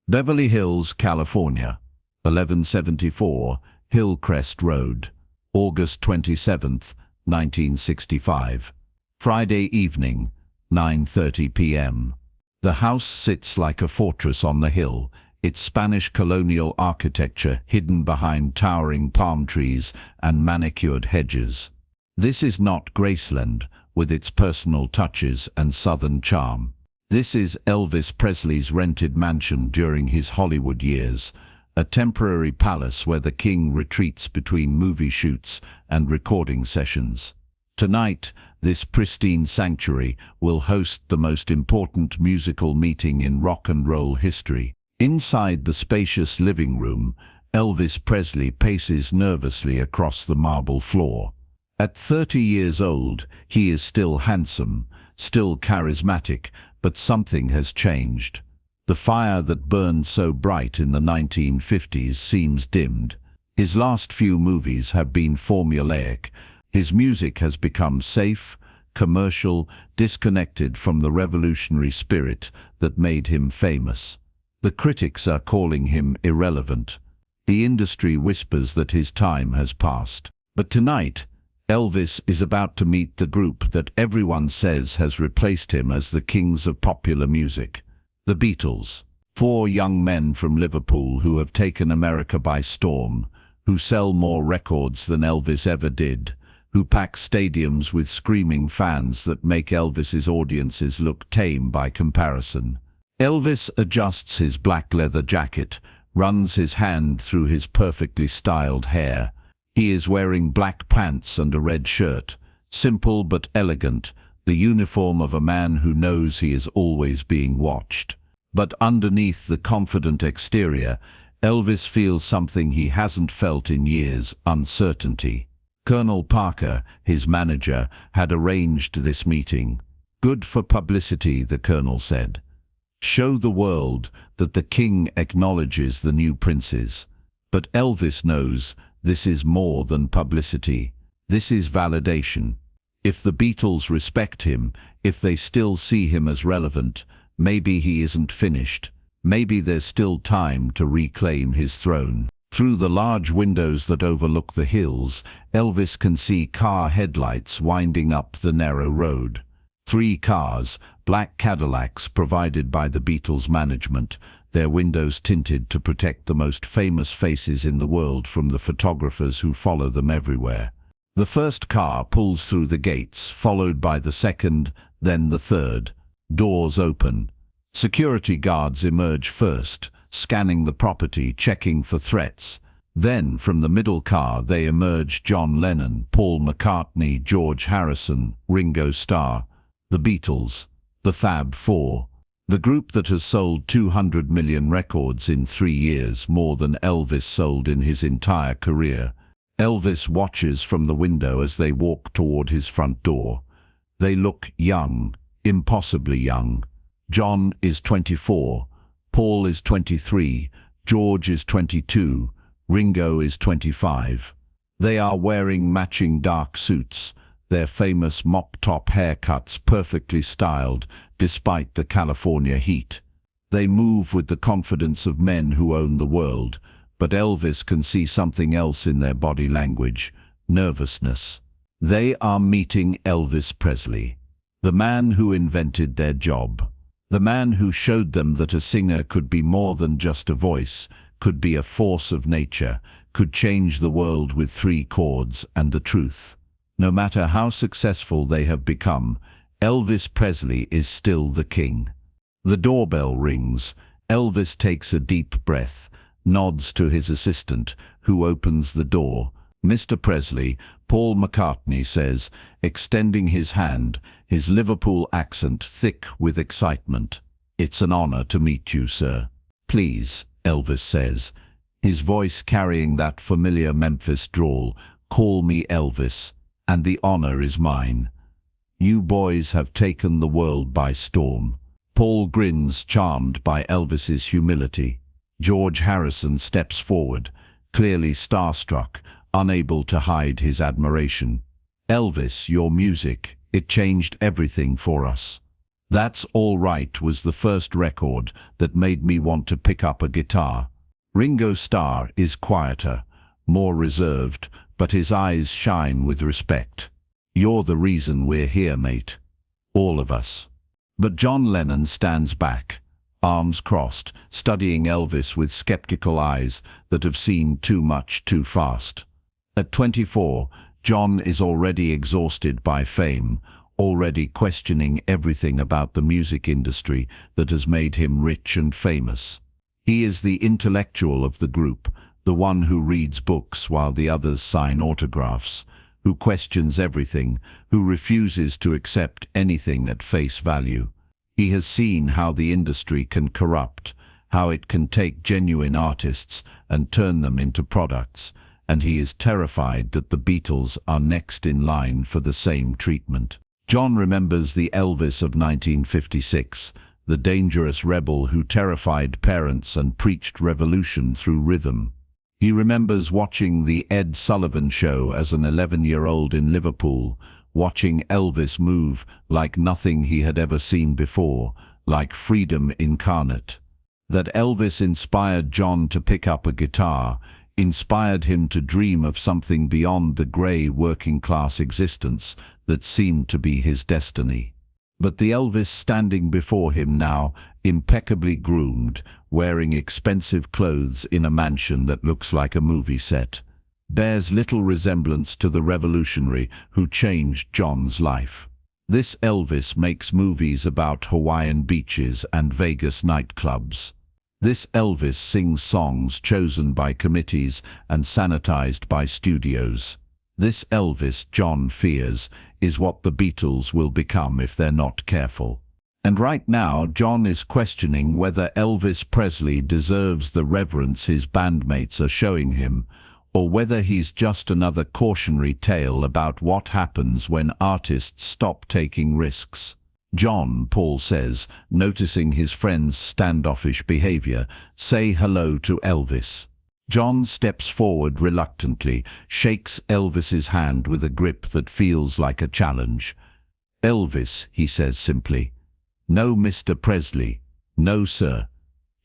Beverly Hills, California, 1174, Hillcrest Road, August 27, 1965. Friday evening, 9:30 p.m. The house sits like a fortress on the hill, its Spanish colonial architecture hidden behind towering palm trees and manicured hedges. This is not Graceland, with its personal touches and southern charm. This is Elvis Presley's rented mansion during his Hollywood years, a temporary palace where the king retreats between movie shoots and recording sessions. Tonight, this pristine sanctuary will host the most important musical meeting in rock and roll history. Inside the spacious living room, Elvis Presley paces nervously across the marble floor. At 30 years old, he is still handsome, still charismatic, but something has changed. The fire that burned so bright in the 1950s seems dimmed. His last few movies have been formulaic. His music has become safe, commercial, disconnected from the revolutionary spirit that made him famous. The critics are calling him irrelevant. The industry whispers that his time has passed. But tonight, Elvis is about to meet the group that everyone says has replaced him as the kings of popular music. The Beatles. 4 young men from Liverpool who have taken America by storm, who sell more records than Elvis ever did, who pack stadiums with screaming fans that make Elvis's audiences look tame by comparison. Elvis adjusts his black leather jacket, runs his hand through his perfectly styled hair. He is wearing black pants and a red shirt, simple but elegant, the uniform of a man who knows he is always being watched. But underneath the confident exterior, Elvis feels something he hasn't felt in years: uncertainty. Colonel Parker, his manager, had arranged this meeting. "Good for publicity," the colonel said. "Show the world that the king acknowledges the new princes." But Elvis knows this is more than publicity. This is validation. If the Beatles respect him, if they still see him as relevant, maybe he isn't finished. Maybe there's still time to reclaim his throne. Through the large windows that overlook the hills, Elvis can see car headlights winding up the narrow road. 3 cars, black Cadillacs provided by the Beatles management, their windows tinted to protect the most famous faces in the world from the photographers who follow them everywhere. The first car pulls through the gates, followed by the second, then the third. Doors open. Security guards emerge first, scanning the property, checking for threats. Then, from the middle car, they emerge John Lennon, Paul McCartney, George Harrison, Ringo Starr. The Beatles, the Fab Four. The group that has sold 200 million records in 3 years, more than Elvis sold in his entire career. Elvis watches from the window as they walk toward his front door. They look young, impossibly young. John is 24, Paul is 23, George is 22, Ringo is 25. They are wearing matching dark suits, their famous mop-top haircuts perfectly styled despite the California heat. They move with the confidence of men who own the world, but Elvis can see something else in their body language: nervousness. They are meeting Elvis Presley, the man who invented their job, the man who showed them that a singer could be more than just a voice, could be a force of nature, could change the world with 3 chords and the truth. No matter how successful they have become, Elvis Presley is still the king. The doorbell rings. Elvis takes a deep breath, nods to his assistant, who opens the door. "Mr. Presley," Paul McCartney says, extending his hand, his Liverpool accent thick with excitement. "It's an honor to meet you, sir." "Please," Elvis says, his voice carrying that familiar Memphis drawl, "call me Elvis, and the honor is mine. You boys have taken the world by storm." Paul grins, charmed by Elvis's humility. George Harrison steps forward, clearly starstruck, unable to hide his admiration. "Elvis, your music, it changed everything for us." That's All Right was the first record that made me want to pick up a guitar. Ringo Starr is quieter, more reserved, but his eyes shine with respect. You're the reason we're here, mate. All of us. But John Lennon stands back, arms crossed, studying Elvis with skeptical eyes that have seen too much too fast. At 24, John is already exhausted by fame, already questioning everything about the music industry that has made him rich and famous. He is the intellectual of the group, the one who reads books while the others sign autographs, who questions everything, who refuses to accept anything at face value. He has seen how the industry can corrupt, how it can take genuine artists and turn them into products, and he is terrified that the Beatles are next in line for the same treatment. John remembers the Elvis of 1956, the dangerous rebel who terrified parents and preached revolution through rhythm. He remembers watching the Ed Sullivan Show as an 11-year-old in Liverpool, watching Elvis move like nothing he had ever seen before, like freedom incarnate. That Elvis inspired John to pick up a guitar, inspired him to dream of something beyond the grey working-class existence that seemed to be his destiny. But the Elvis standing before him now, impeccably groomed, wearing expensive clothes in a mansion that looks like a movie set, bears little resemblance to the revolutionary who changed John's life. This Elvis makes movies about Hawaiian beaches and Vegas nightclubs. This Elvis sings songs chosen by committees and sanitized by studios. This Elvis, John fears, is what the Beatles will become if they're not careful. And right now, John is questioning whether Elvis Presley deserves the reverence his bandmates are showing him, or whether he's just another cautionary tale about what happens when artists stop taking risks. John, Paul says, noticing his friend's standoffish behavior, say hello to Elvis. John steps forward reluctantly, shakes Elvis's hand with a grip that feels like a challenge. Elvis, he says simply. No, Mr. Presley. No, sir.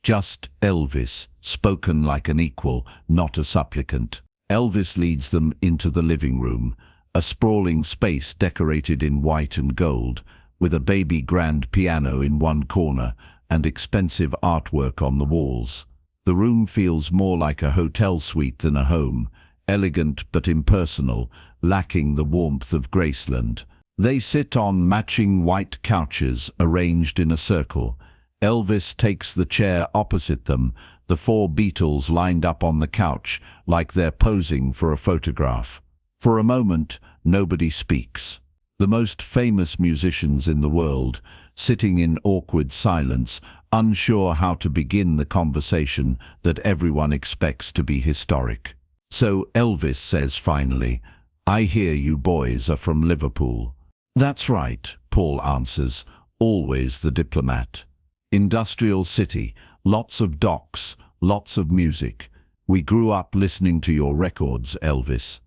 Just Elvis, spoken like an equal, not a supplicant. Elvis leads them into the living room, a sprawling space decorated in white and gold, with a baby grand piano in one corner and expensive artwork on the walls. The room feels more like a hotel suite than a home, elegant but impersonal, lacking the warmth of Graceland. They sit on matching white couches arranged in a circle. Elvis takes the chair opposite them, the four Beatles lined up on the couch like they're posing for a photograph. For a moment, nobody speaks. The most famous musicians in the world, sitting in awkward silence, unsure how to begin the conversation that everyone expects to be historic. So Elvis says finally, "I hear you boys are from Liverpool." "That's right," Paul answers, always the diplomat. "Industrial city, lots of docks, lots of music. We grew up listening to your records, Elvis.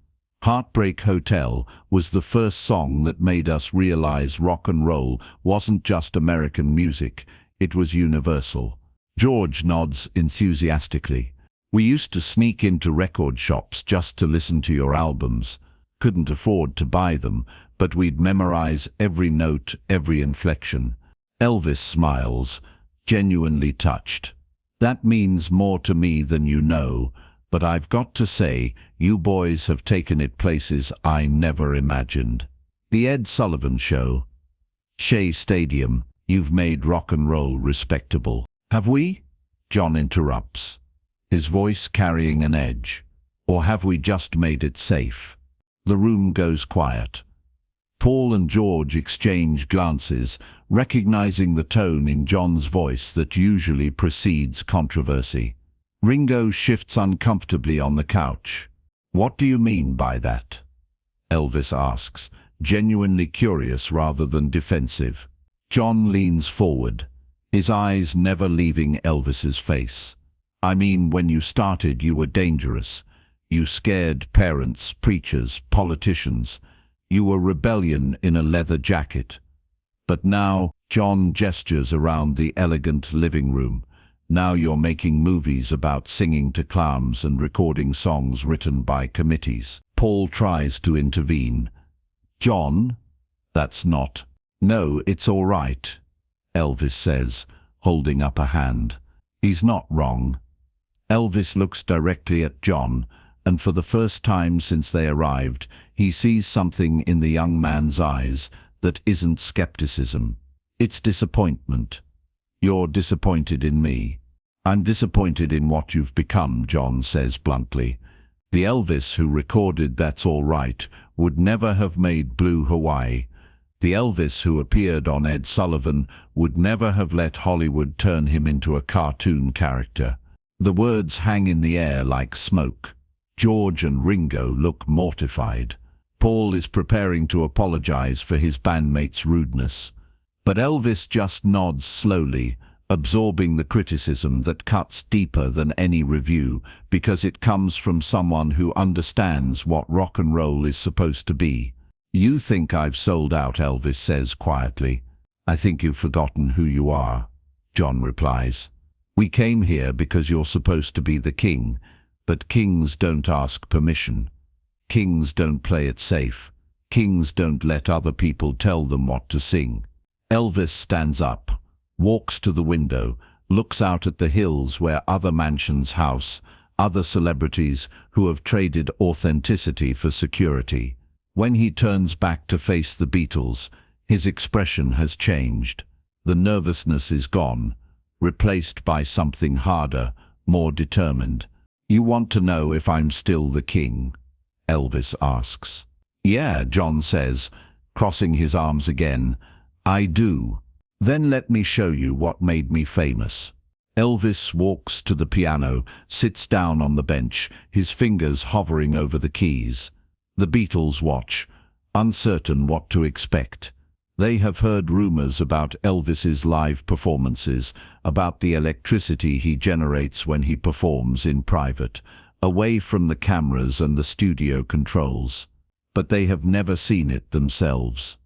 Heartbreak Hotel was the first song that made us realize rock and roll wasn't just American music, it was universal." George nods enthusiastically. "We used to sneak into record shops just to listen to your albums. Couldn't afford to buy them, but we'd memorize every note, every inflection." Elvis smiles, genuinely touched. "That means more to me than you know, but I've got to say, you boys have taken it places I never imagined. The Ed Sullivan Show, Shea Stadium, you've made rock and roll respectable." "Have we?" John interrupts, his voice carrying an edge. "Or have we just made it safe?" The room goes quiet. Paul and George exchange glances, recognizing the tone in John's voice that usually precedes controversy. Ringo shifts uncomfortably on the couch. "What do you mean by that?" Elvis asks, genuinely curious rather than defensive. John leans forward, his eyes never leaving Elvis's face. "I mean, when you started, you were dangerous. You scared parents, preachers, politicians. You were rebellion in a leather jacket." But now, John gestures around the elegant living room. Now you're making movies about singing to clowns and recording songs written by committees. Paul tries to intervene. John, that's not. No, it's all right, Elvis says, holding up a hand. He's not wrong. Elvis looks directly at John, and for the first time since they arrived, he sees something in the young man's eyes that isn't skepticism. It's disappointment. You're disappointed in me. I'm disappointed in what you've become, John says bluntly. The Elvis who recorded That's All Right would never have made Blue Hawaii. The Elvis who appeared on Ed Sullivan would never have let Hollywood turn him into a cartoon character. The words hang in the air like smoke. George and Ringo look mortified. Paul is preparing to apologize for his bandmate's rudeness. But Elvis just nods slowly, absorbing the criticism that cuts deeper than any review because it comes from someone who understands what rock and roll is supposed to be. You think I've sold out, Elvis says quietly. I think you've forgotten who you are, John replies. We came here because you're supposed to be the king, but kings don't ask permission. Kings don't play it safe. Kings don't let other people tell them what to sing. Elvis stands up, walks to the window, looks out at the hills where other mansions house, other celebrities who have traded authenticity for security. When he turns back to face the Beatles, his expression has changed. The nervousness is gone, replaced by something harder, more determined. You want to know if I'm still the king? Elvis asks. Yeah, John says, crossing his arms again. I do. Then let me show you what made me famous. Elvis walks to the piano, sits down on the bench, his fingers hovering over the keys. The Beatles watch, uncertain what to expect. They have heard rumors about Elvis's live performances, about the electricity he generates when he performs in private, away from the cameras and the studio controls. But they have never seen it themselves.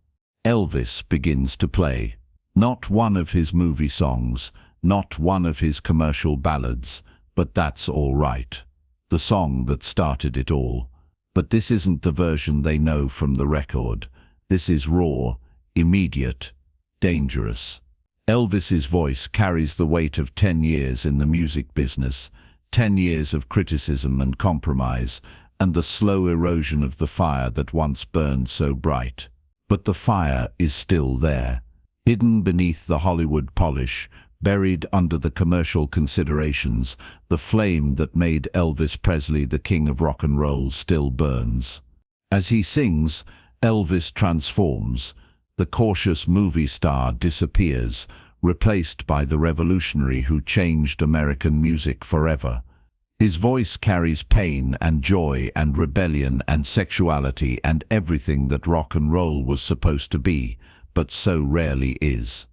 Elvis begins to play. Not one of his movie songs, not one of his commercial ballads, but That's All Right, the song that started it all. But this isn't the version they know from the record. This is raw, immediate, dangerous. Elvis's voice carries the weight of 10 years in the music business, 10 years of criticism and compromise, and the slow erosion of the fire that once burned so bright. But the fire is still there, hidden beneath the Hollywood polish, buried under the commercial considerations. The flame that made Elvis Presley the king of rock and roll still burns. As he sings, Elvis transforms. The cautious movie star disappears, replaced by the revolutionary who changed American music forever. His voice carries pain and joy and rebellion and sexuality and everything that rock and roll was supposed to be, but so rarely is.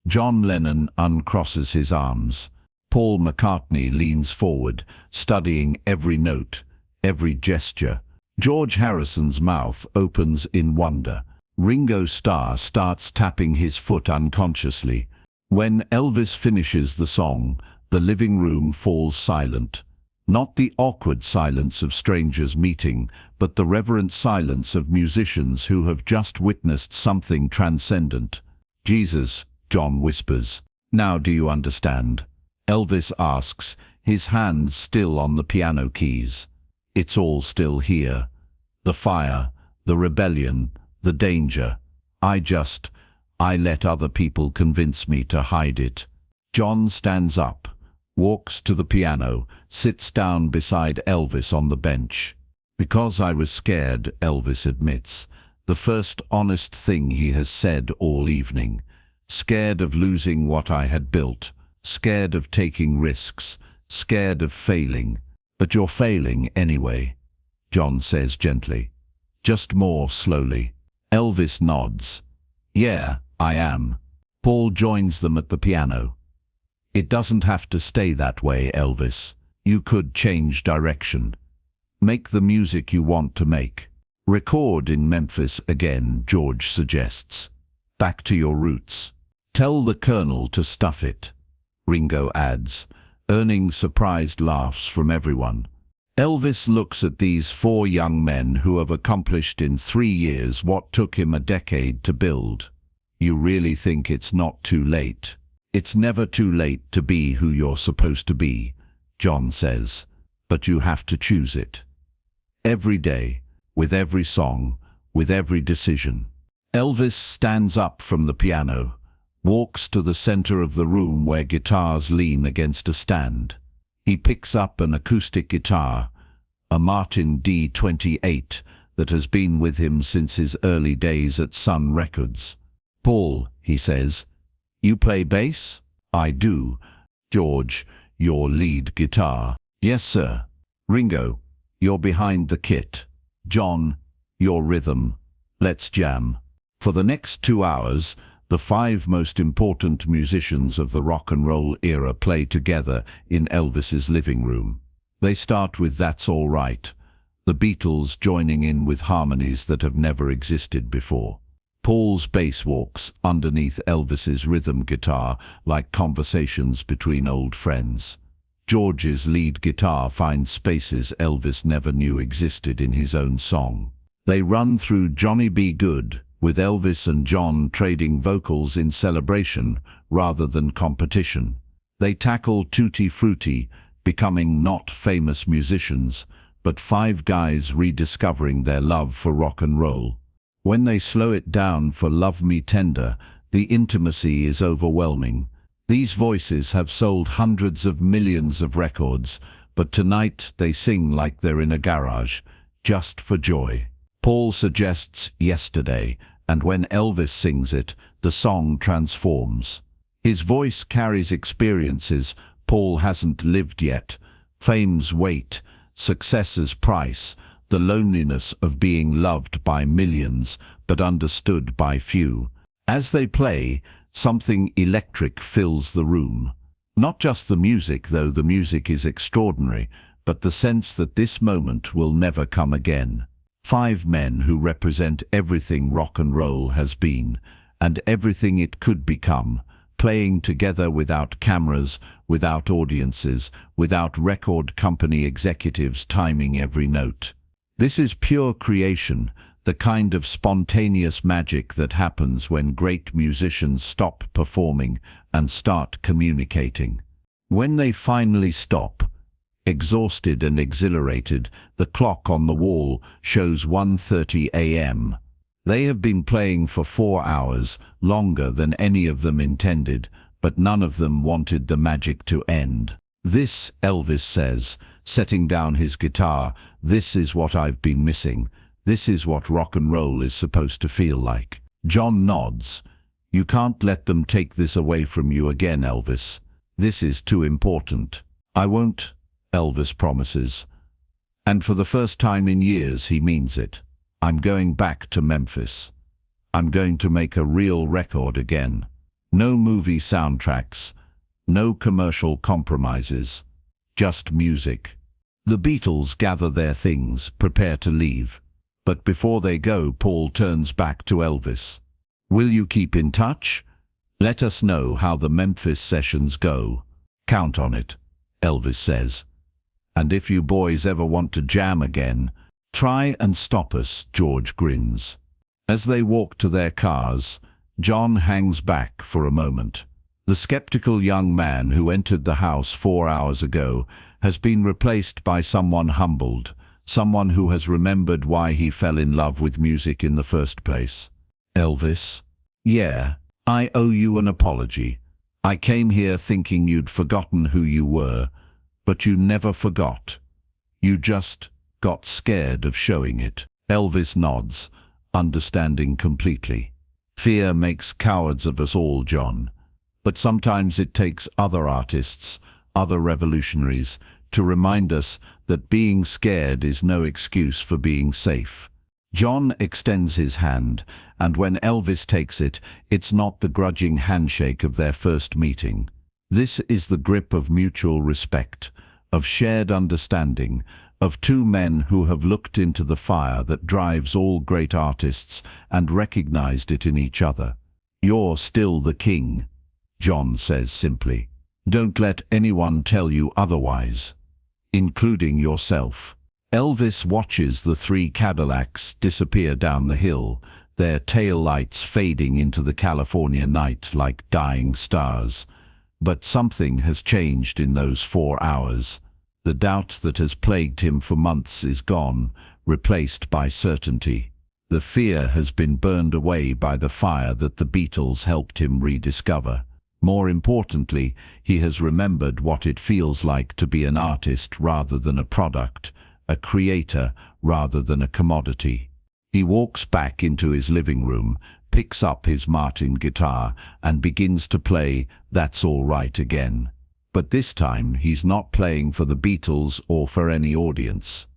John Lennon uncrosses his arms. Paul McCartney leans forward, studying every note, every gesture. George Harrison's mouth opens in wonder. Ringo Starr starts tapping his foot unconsciously. When Elvis finishes the song, the living room falls silent. Not the awkward silence of strangers meeting, but the reverent silence of musicians who have just witnessed something transcendent. Jesus, John whispers. Now do you understand? Elvis asks, his hands still on the piano keys. It's all still here. The fire, the rebellion, the danger. I let other people convince me to hide it. John stands up, walks to the piano, sits down beside Elvis on the bench. Because I was scared, Elvis admits, the first honest thing he has said all evening. Scared of losing what I had built, scared of taking risks, scared of failing. But you're failing anyway, John says gently. Just more slowly. Elvis nods. Yeah, I am. Paul joins them at the piano. It doesn't have to stay that way, Elvis. You could change direction. Make the music you want to make. Record in Memphis again, George suggests. Back to your roots. Tell the Colonel to stuff it, Ringo adds, earning surprised laughs from everyone. Elvis looks at these four young men who have accomplished in 3 years what took him a decade to build. You really think it's not too late? It's never too late to be who you're supposed to be, John says, but you have to choose it. Every day, with every song, with every decision. Elvis stands up from the piano, walks to the center of the room where guitars lean against a stand. He picks up an acoustic guitar, a Martin D28 that has been with him since his early days at Sun Records. "Paul," he says, "you play bass?" "I do." "George, your lead guitar." "Yes, sir." "Ringo, you're behind the kit." "John, your rhythm." "Let's jam." For the next 2 hours, the 5 most important musicians of the rock and roll era play together in Elvis's living room. They start with "That's All Right," the Beatles joining in with harmonies that have never existed before. Paul's bass walks underneath Elvis's rhythm guitar like conversations between old friends. George's lead guitar finds spaces Elvis never knew existed in his own song. They run through "Johnny Be Good," with Elvis and John trading vocals in celebration rather than competition. They tackle "Tutti Frutti," becoming not famous musicians, but 5 guys rediscovering their love for rock and roll. When they slow it down for "Love Me Tender," the intimacy is overwhelming. These voices have sold hundreds of millions of records, but tonight they sing like they're in a garage, just for joy. Paul suggests "Yesterday," and when Elvis sings it, the song transforms. His voice carries experiences Paul hasn't lived yet: fame's weight, success's price, the loneliness of being loved by millions but understood by few. As they play, something electric fills the room. Not just the music, though the music is extraordinary, but the sense that this moment will never come again. 5 men who represent everything rock and roll has been, and everything it could become, playing together without cameras, without audiences, without record company executives timing every note. This is pure creation, the kind of spontaneous magic that happens when great musicians stop performing and start communicating. When they finally stop, exhausted and exhilarated, the clock on the wall shows 1:30 a.m. They have been playing for 4 hours, longer than any of them intended, but none of them wanted the magic to end. "This," Elvis says, setting down his guitar, "this is what I've been missing. This is what rock and roll is supposed to feel like." John nods. "You can't let them take this away from you again, Elvis. This is too important." "I won't," Elvis promises. And for the first time in years, he means it. "I'm going back to Memphis. I'm going to make a real record again. No movie soundtracks, no commercial compromises, just music." The Beatles gather their things, prepare to leave. But before they go, Paul turns back to Elvis. "Will you keep in touch? Let us know how the Memphis sessions go." "Count on it," Elvis says. "And if you boys ever want to jam again, try and stop us," George grins. As they walk to their cars, John hangs back for a moment. The skeptical young man who entered the house 4 hours ago has been replaced by someone humbled, someone who has remembered why he fell in love with music in the first place. "Elvis? Yeah, I owe you an apology. I came here thinking you'd forgotten who you were, but you never forgot. You just got scared of showing it." Elvis nods, understanding completely. "Fear makes cowards of us all, John. But sometimes it takes other artists, other revolutionaries, to remind us that being scared is no excuse for being safe." John extends his hand, and when Elvis takes it, it's not the grudging handshake of their first meeting. This is the grip of mutual respect, of shared understanding, of 2 men who have looked into the fire that drives all great artists and recognized it in each other. "You're still the king," John says simply. "Don't let anyone tell you otherwise, including yourself." Elvis watches the three Cadillacs disappear down the hill, their taillights fading into the California night like dying stars. But something has changed in those 4 hours. The doubt that has plagued him for months is gone, replaced by certainty. The fear has been burned away by the fire that the Beatles helped him rediscover. More importantly, he has remembered what it feels like to be an artist rather than a product, a creator rather than a commodity. He walks back into his living room, picks up his Martin guitar, and begins to play "That's All Right" again. But this time he's not playing for the Beatles or for any audience.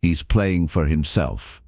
He's playing for himself,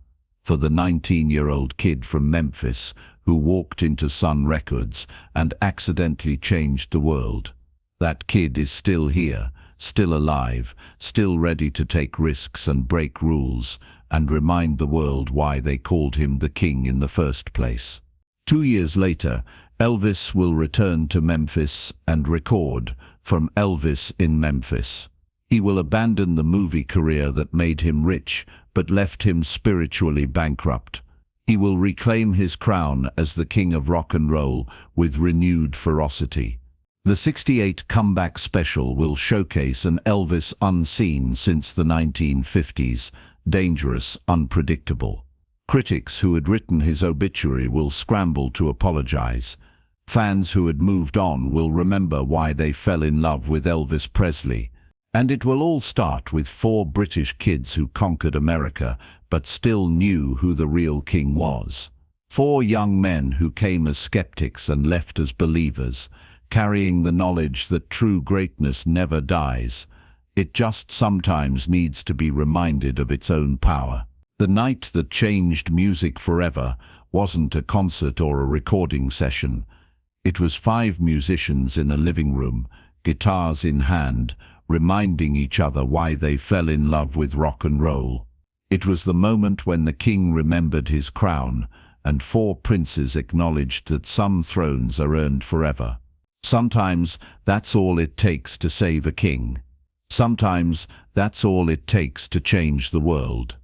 for the 19-year-old kid from Memphis who walked into Sun Records and accidentally changed the world. That kid is still here, still alive, still ready to take risks and break rules, and remind the world why they called him the king in the first place. 2 years later, Elvis will return to Memphis and record From Elvis in Memphis. He will abandon the movie career that made him rich but left him spiritually bankrupt. He will reclaim his crown as the king of rock and roll with renewed ferocity. The '68 comeback special will showcase an Elvis unseen since the 1950s, dangerous, unpredictable. Critics who had written his obituary will scramble to apologize. Fans who had moved on will remember why they fell in love with Elvis Presley. And it will all start with 4 British kids who conquered America but still knew who the real king was. 4 young men who came as skeptics and left as believers, carrying the knowledge that true greatness never dies. It just sometimes needs to be reminded of its own power. The night that changed music forever wasn't a concert or a recording session. It was 5 musicians in a living room, guitars in hand, reminding each other why they fell in love with rock and roll. It was the moment when the king remembered his crown, and 4 princes acknowledged that some thrones are earned forever. Sometimes that's all it takes to save a king. Sometimes that's all it takes to change the world.